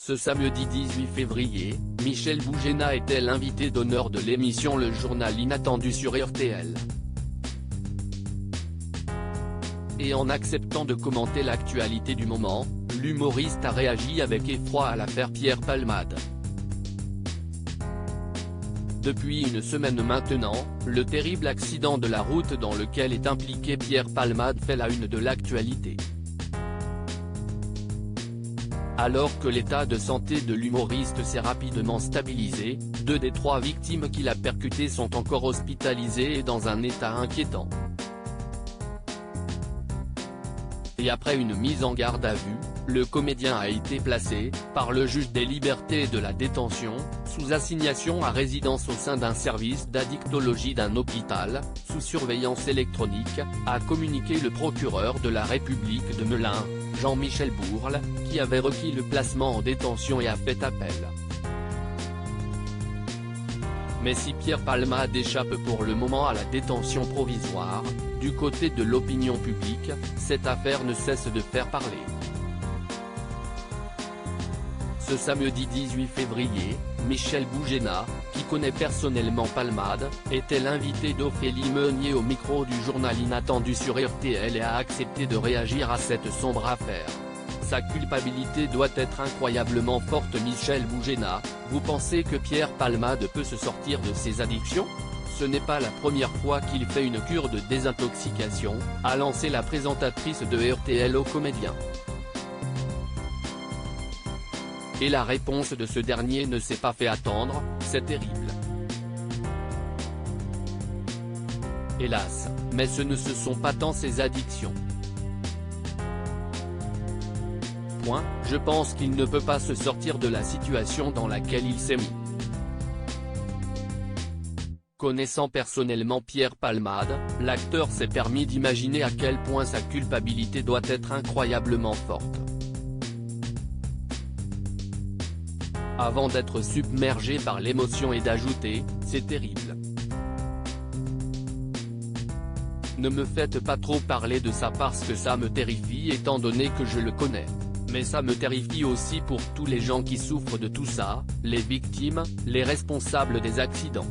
Ce samedi 18 février, Michel Boujena était l'invité d'honneur de l'émission Le Journal Inattendu sur RTL. Et en acceptant de commenter l'actualité du moment, l'humoriste a réagi avec effroi à l'affaire Pierre Palmade. Depuis une semaine maintenant, le terrible accident de la route dans lequel est impliqué Pierre Palmade fait la une de l'actualité. Alors que l'état de santé de l'humoriste s'est rapidement stabilisé, 2 des 3 victimes qu'il a percutées sont encore hospitalisées et dans un état inquiétant. Et après une mise en garde à vue, le comédien a été placé, par le juge des libertés et de la détention, sous assignation à résidence au sein d'un service d'addictologie d'un hôpital, sous surveillance électronique, a communiqué le procureur de la République de Melun, Jean-Michel Bourle, qui avait requis le placement en détention et a fait appel. Mais si Pierre Palmade échappe pour le moment à la détention provisoire, du côté de l'opinion publique, cette affaire ne cesse de faire parler. Ce samedi 18 février, Michel Boujena, qui connaît personnellement Palmade, était l'invité d'Ophélie Meunier au micro du journal Inattendu sur RTL et a accepté de réagir à cette sombre affaire. Sa culpabilité doit être incroyablement forte. Michel Boujena, vous pensez que Pierre Palmade peut se sortir de ses addictions ? Ce n'est pas la première fois qu'il fait une cure de désintoxication, a lancé la présentatrice de RTL au comédien. Et la réponse de ce dernier ne s'est pas fait attendre, c'est terrible. Hélas, mais ce ne sont pas tant ses addictions. Je pense qu'il ne peut pas se sortir de la situation dans laquelle il s'est mis. Connaissant personnellement Pierre Palmade, l'acteur s'est permis d'imaginer à quel point sa culpabilité doit être incroyablement forte. Avant d'être submergé par l'émotion et d'ajouter, c'est terrible. Ne me faites pas trop parler de ça parce que ça me terrifie étant donné que je le connais. Mais ça me terrifie aussi pour tous les gens qui souffrent de tout ça, les victimes, les responsables des accidents.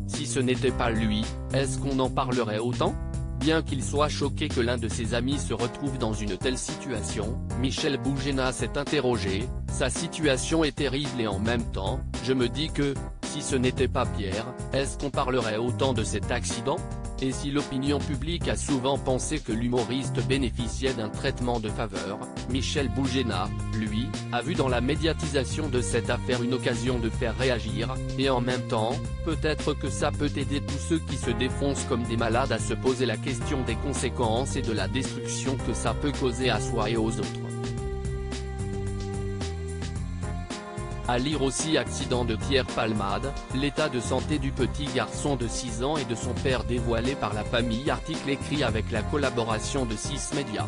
Si ce n'était pas lui, est-ce qu'on en parlerait autant ? Bien qu'il soit choqué que l'un de ses amis se retrouve dans une telle situation, Michel Boujena s'est interrogé, sa situation est terrible et en même temps, je me dis que, si ce n'était pas Pierre, est-ce qu'on parlerait autant de cet accident ? Et si l'opinion publique a souvent pensé que l'humoriste bénéficiait d'un traitement de faveur, Michel Boujena, lui, a vu dans la médiatisation de cette affaire une occasion de faire réagir, et en même temps, peut-être que ça peut aider tous ceux qui se défoncent comme des malades à se poser la question des conséquences et de la destruction que ça peut causer à soi et aux autres. À lire aussi accident de Pierre Palmade, l'état de santé du petit garçon de 6 ans et de son père dévoilé par la famille. Article écrit avec la collaboration de 6 Médias.